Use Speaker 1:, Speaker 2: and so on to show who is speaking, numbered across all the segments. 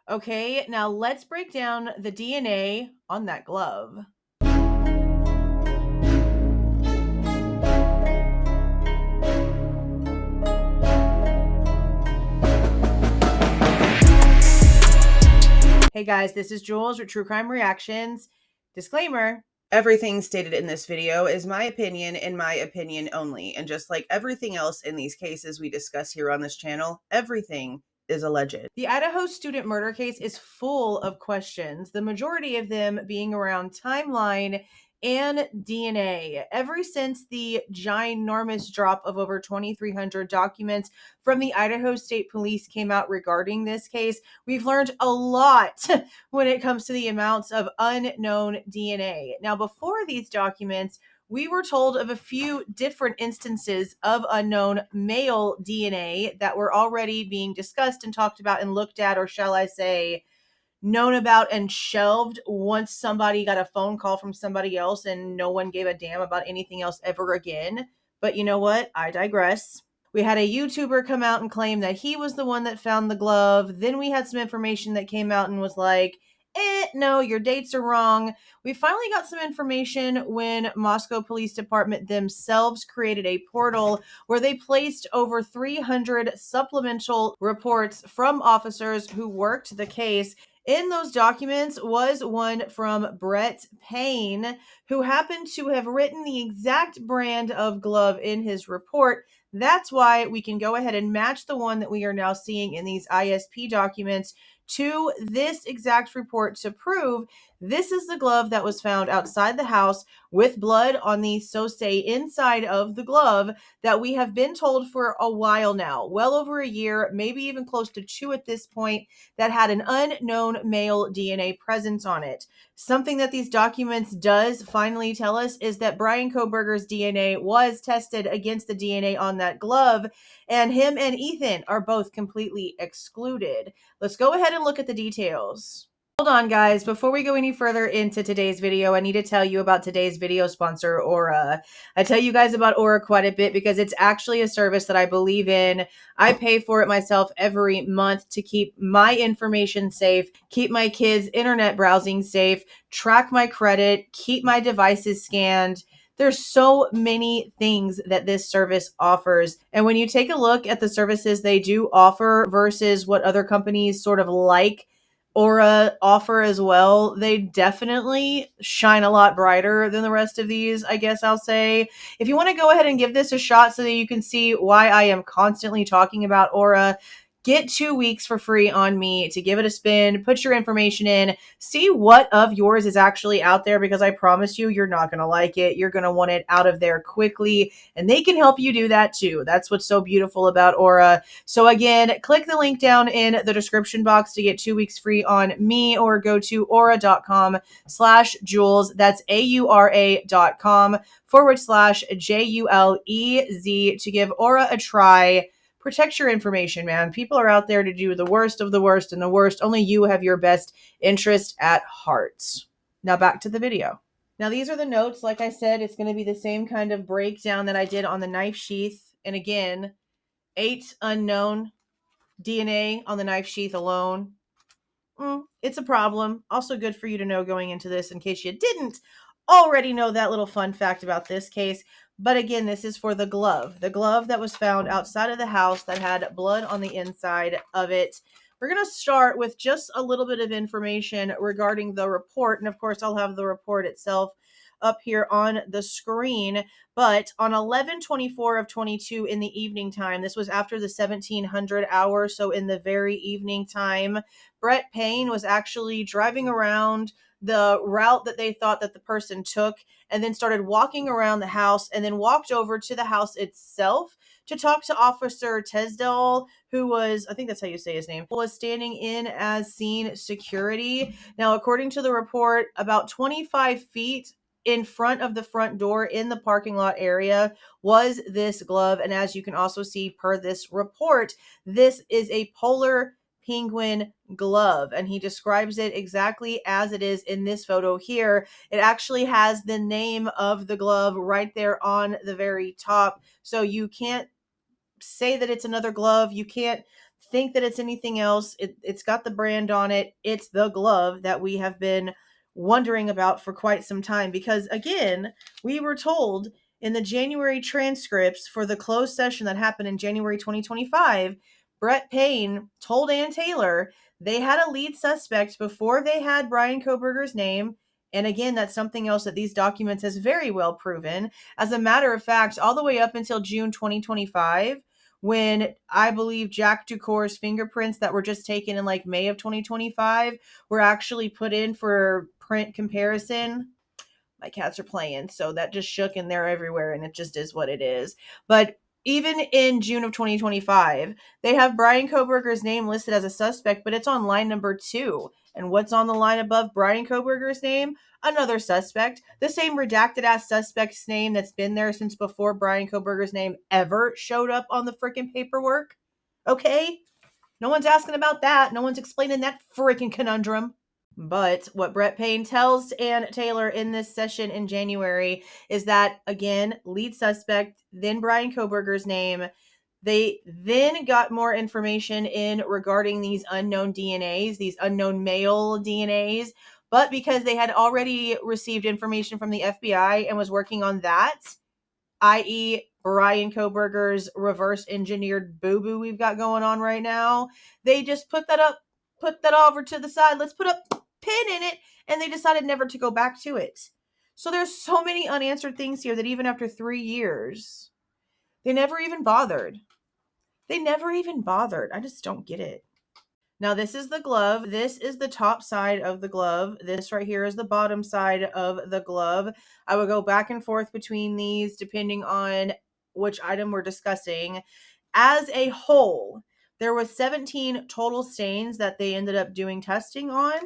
Speaker 1: Okay, now let's break down the DNA on that glove. Hey guys, this is Jules with True Crime Reactions. Disclaimer, everything stated in this video is my opinion and my opinion only. And just like everything else in these cases we discuss here on this channel, everything is alleged. The Idaho student murder case is full of questions, the majority of them being around timeline and DNA. Ever since the ginormous drop of over 2,300 documents from the Idaho State Police came out regarding this case, we've learned a lot when it comes to the amounts of unknown DNA. Now, before these documents, we were told of a few different instances of unknown male DNA that were already being discussed and talked about and looked at, or shall I say, known about and shelved once somebody got a phone call from somebody else and no one gave a damn about anything else ever again. But you know what? I digress. We had a YouTuber come out and claim that he was the one that found the glove. Then we had some information that came out and was like, no, your dates are wrong. We finally got some information when Moscow Police Department themselves created a portal where they placed over 300 supplemental reports from officers who worked the case. In those documents was one from Brett Payne, who happened to have written the exact brand of glove in his report. That's why we can go ahead and match the one that we are now seeing in these ISP documents to this exact report to prove this is the glove that was found outside the house with blood on the so-say inside of the glove that we have been told for a while now, well over a year, maybe even close to 2 at this point, that had an unknown male DNA presence on it. Something that these documents does finally tell us is that Bryan Kohberger's DNA was tested against the DNA on that glove, and him and Ethan are both completely excluded. Let's go ahead and look at the details. Hold on, guys. Before we go any further into today's video, I need to tell you about today's video sponsor, Aura. I tell you guys about Aura quite a bit because it's actually a service that I believe in. I pay for it myself every month to keep my information safe, keep my kids' internet browsing safe, track my credit, keep my devices scanned. There's so many things that this service offers. And when you take a look at the services they do offer versus what other companies sort of like Aura offer as well, they definitely shine a lot brighter than the rest of these, I guess I'll say. If you want to go ahead and give this a shot so that you can see why I am constantly talking about Aura, get 2 weeks for free on me to give it a spin, put your information in, see what of yours is actually out there, because I promise you, you're not going to like it. You're going to want it out of there quickly, and they can help you do that too. That's what's so beautiful about Aura. So again, click the link down in the description box to get 2 weeks free on me, or go to aura.com/Jules. That's AURA.com/JULEZ to give Aura a try. Protect your information, man. People are out there to do the worst of the worst, and the worst, only you have your best interest at heart. Now back to the video. Now these are the notes. Like I said, it's going to be the same kind of breakdown that I did on the knife sheath. And again, 8 unknown DNA on the knife sheath alone. It's a problem. Also good for you to know going into this in case you didn't already know that little fun fact about this case. But again, this is for the glove that was found outside of the house that had blood on the inside of it. We're going to start with just a little bit of information regarding the report. And of course, I'll have the report itself up here on the screen. But on 11/24 of 22 in the evening time, this was after the 1700 hour, so in the very evening time, Brett Payne was actually driving around the route that they thought that the person took, and then started walking around the house, and then walked over to the house itself to talk to Officer Tesdell, who was, I think that's how you say his name, was standing in as scene security. Now, according to the report, about 25 feet in front of the front door in the parking lot area was this glove. And as you can also see per this report, this is a polar penguin glove, and he describes it exactly as it is in this photo here. It actually has the name of the glove right there on the very top, so you can't say that it's another glove. You can't think that it's anything else. It's got the brand on it. It's the glove that we have been wondering about for quite some time, because again, we were told in the January transcripts for the closed session that happened in January 2025, Brett Payne told Ann Taylor they had a lead suspect before they had Bryan Kohberger's name. And again, that's something else that these documents has very well proven. As a matter of fact, all the way up until June 2025, when I believe Jack Ducour's fingerprints that were just taken in like May of 2025 were actually put in for print comparison. My cats are playing, so that just shook and they're everywhere, and it just is what it is. But even in June of 2025, they have Bryan Kohberger's name listed as a suspect, but it's on line number 2. And what's on the line above Bryan Kohberger's name? Another suspect. The same redacted ass suspect's name that's been there since before Bryan Kohberger's name ever showed up on the freaking paperwork. Okay? No one's asking about that. No one's explaining that freaking conundrum. But what Brett Payne tells Ann Taylor in this session in January is that, again, lead suspect, then Bryan Kohberger's name. They then got more information in regarding these unknown DNAs, these unknown male DNAs. But because they had already received information from the FBI and was working on that, i.e., Bryan Kohberger's reverse engineered boo-boo we've got going on right now, they just put that over to the side. Let's put a pin in it, and they decided never to go back to it. So there's so many unanswered things here that even after 3 years, they never even bothered. I just don't get it. Now, this is the glove. This is the top side of the glove. This right here is the bottom side of the glove. I will go back and forth between these depending on which item we're discussing. As a whole, there was 17 total stains that they ended up doing testing on.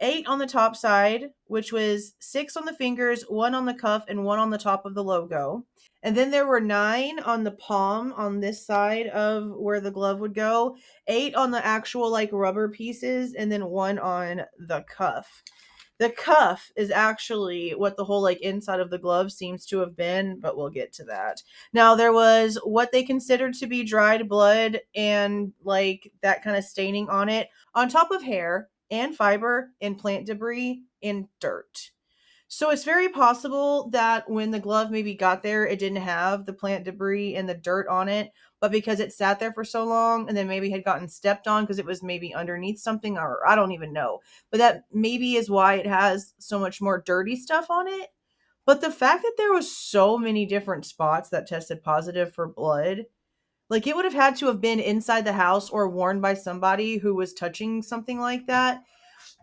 Speaker 1: 8 on the top side, which was 6 on the fingers, 1 on the cuff, and 1 on the top of the logo. And then there were 9 on the palm on this side of where the glove would go, 8 on the actual like rubber pieces, and then 1 on the cuff. The cuff is actually what the whole like inside of the glove seems to have been, but we'll get to that. Now, there was what they considered to be dried blood and like that kind of staining on it, on top of hair and fiber and plant debris and dirt. So it's very possible that when the glove maybe got there, it didn't have the plant debris and the dirt on it, but because it sat there for so long and then maybe had gotten stepped on because it was maybe underneath something, or I don't even know. But that maybe is why it has so much more dirty stuff on it. But the fact that there was so many different spots that tested positive for blood, like it would have had to have been inside the house or worn by somebody who was touching something like that.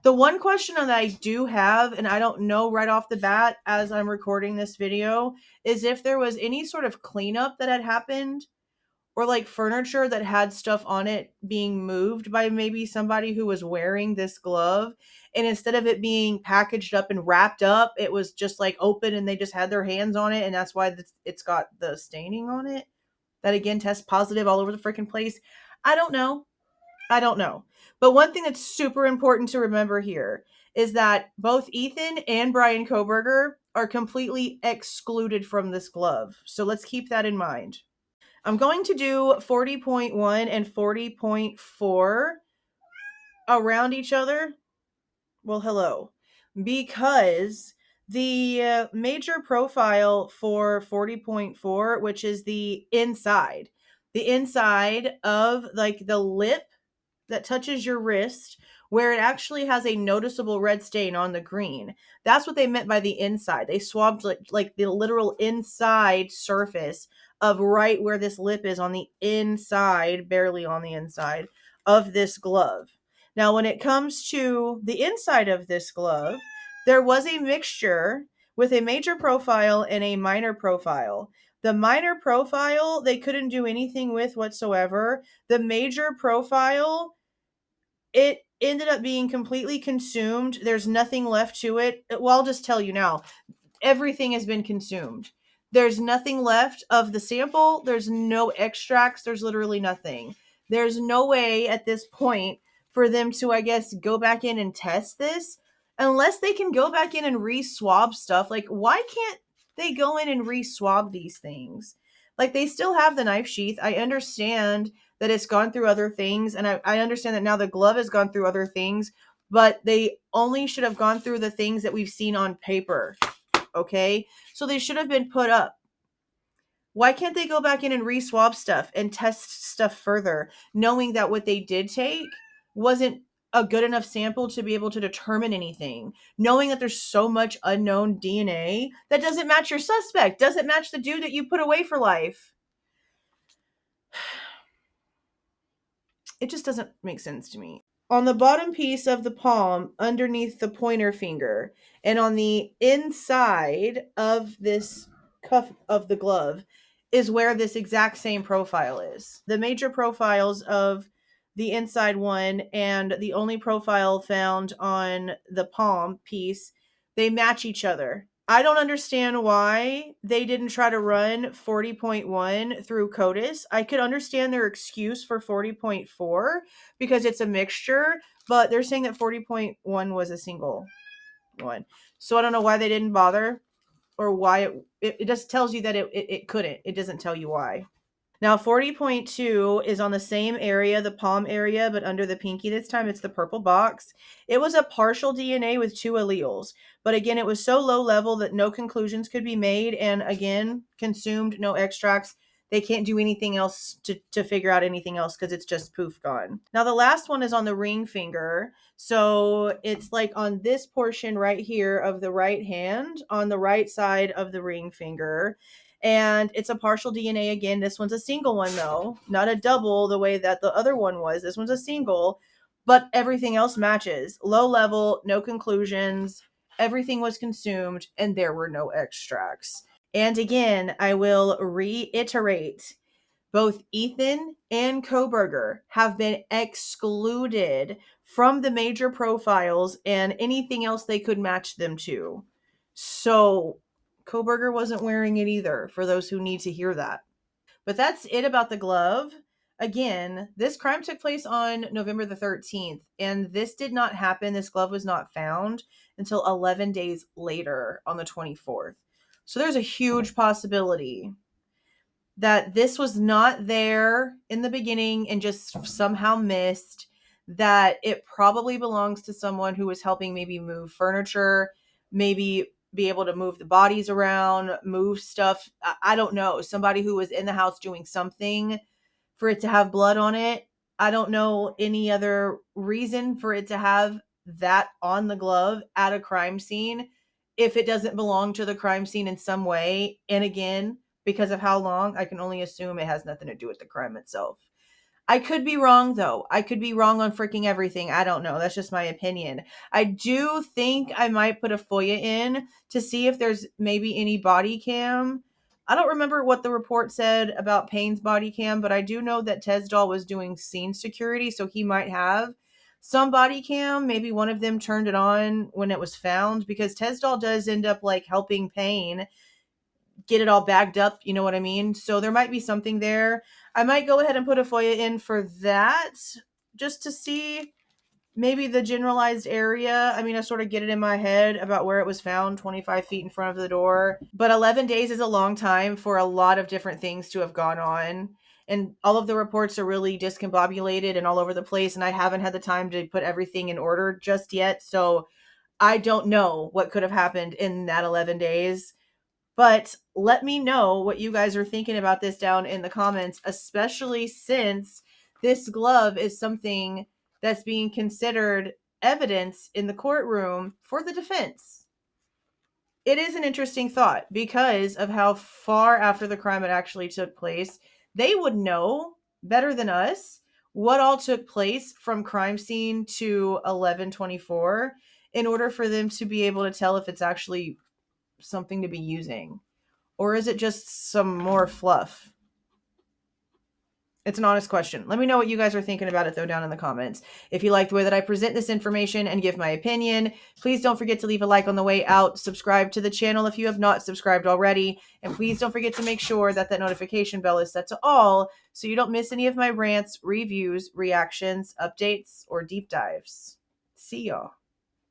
Speaker 1: The one question that I do have, and I don't know right off the bat as I'm recording this video, is if there was any sort of cleanup that had happened, or like furniture that had stuff on it being moved by maybe somebody who was wearing this glove. And instead of it being packaged up and wrapped up, it was just like open and they just had their hands on it. And that's why it's got the staining on it. That again tests positive all over the freaking place. I don't know. But one thing that's super important to remember here is that both Ethan and Bryan Kohberger are completely excluded from this glove. So let's keep that in mind. I'm going to do 40.1 and 40.4 around each other. Well, hello. Because the major profile for 40.4, which is the inside of like the lip that touches your wrist, where it actually has a noticeable red stain on the green. That's what they meant by the inside. They swabbed like the literal inside surface of right where this lip is on the inside, barely on the inside of this glove. Now, when it comes to the inside of this glove, there was a mixture with a major profile and a minor profile. The minor profile, they couldn't do anything with whatsoever. The major profile, it ended up being completely consumed. There's nothing left to it. Well, I'll just tell you now, everything has been consumed. There's nothing left of the sample. There's no extracts. There's literally nothing. There's no way at this point for them to, I guess, go back in and test this unless they can go back in and re-swab stuff. Like, why can't they go in and re-swab these things? Like, they still have the knife sheath. I understand that it's gone through other things. And I understand that now the glove has gone through other things, but they only should have gone through the things that we've seen on paper. Okay? So they should have been put up. Why can't they go back in and re-swab stuff and test stuff further, knowing that what they did take wasn't a good enough sample to be able to determine anything, knowing that there's so much unknown DNA that doesn't match your suspect, doesn't match the dude that you put away for life? It just doesn't make sense to me. On the bottom piece of the palm, underneath the pointer finger, and on the inside of this cuff of the glove is where this exact same profile is. The major profiles of the inside one and the only profile found on the palm piece, they match each other. I don't understand why they didn't try to run 40.1 through CODIS. I could understand their excuse for 40.4 because it's a mixture, but they're saying that 40.1 was a single one. So I don't know why they didn't bother, or why it just tells you that it couldn't. It doesn't tell you why. Now 40.2 is on the same area, the palm area, but under the pinky this time. It's the purple box. It was a partial DNA with 2 alleles. But again, it was so low level that no conclusions could be made. And again, consumed, no extracts. They can't do anything else to figure out anything else because it's just poof gone. Now the last one is on the ring finger. So it's like on this portion right here of the right hand, on the right side of the ring finger. And it's a partial DNA again. This one's a single one though, not a double the way that the other one was. This one's a single, but everything else matches. Low level, no conclusions. Everything was consumed and there were no extracts. And again, I will reiterate, both Ethan and Kohberger have been excluded from the major profiles and anything else they could match them to. So Kohberger wasn't wearing it either, for those who need to hear that. But that's it about the glove. Again, this crime took place on November the 13th, and this did not happen. This glove was not found until 11 days later on the 24th. So there's a huge possibility that this was not there in the beginning and just somehow missed, that it probably belongs to someone who was helping maybe move furniture, maybe be able to move the bodies around, move stuff. I don't know. Somebody who was in the house doing something for it to have blood on it. I don't know any other reason for it to have that on the glove at a crime scene if it doesn't belong to the crime scene in some way. And again, because of how long, I can only assume it has nothing to do with the crime itself. I could be wrong, though. I could be wrong on freaking everything. I don't know. That's just my opinion. I do think I might put a FOIA in to see if there's maybe any body cam. I don't remember what the report said about Payne's body cam, but I do know that Tesdall was doing scene security, so he might have some body cam. Maybe one of them turned it on when it was found, because Tesdall does end up like helping Payne get it all bagged up, you know what I mean? So there might be something there. I might go ahead and put a FOIA in for that, just to see maybe the generalized area. I mean, I sort of get it in my head about where it was found, 25 feet in front of the door. But 11 days is a long time for a lot of different things to have gone on. And all of the reports are really discombobulated and all over the place. And I haven't had the time to put everything in order just yet. So I don't know what could have happened in that 11 days. But let me know what you guys are thinking about this down in the comments, especially since this glove is something that's being considered evidence in the courtroom for the defense. It is an interesting thought because of how far after the crime it actually took place. They would know better than us what all took place from crime scene to 11/24 in order for them to be able to tell if it's actually something to be using. Or is it just some more fluff? It's an honest question. Let me know what you guys are thinking about it, though, down in the comments. If you like the way that I present this information and give my opinion, please don't forget to leave a like on the way out. Subscribe to the channel if you have not subscribed already. And please don't forget to make sure that that notification bell is set to all so you don't miss any of my rants, reviews, reactions, updates, or deep dives. See y'all.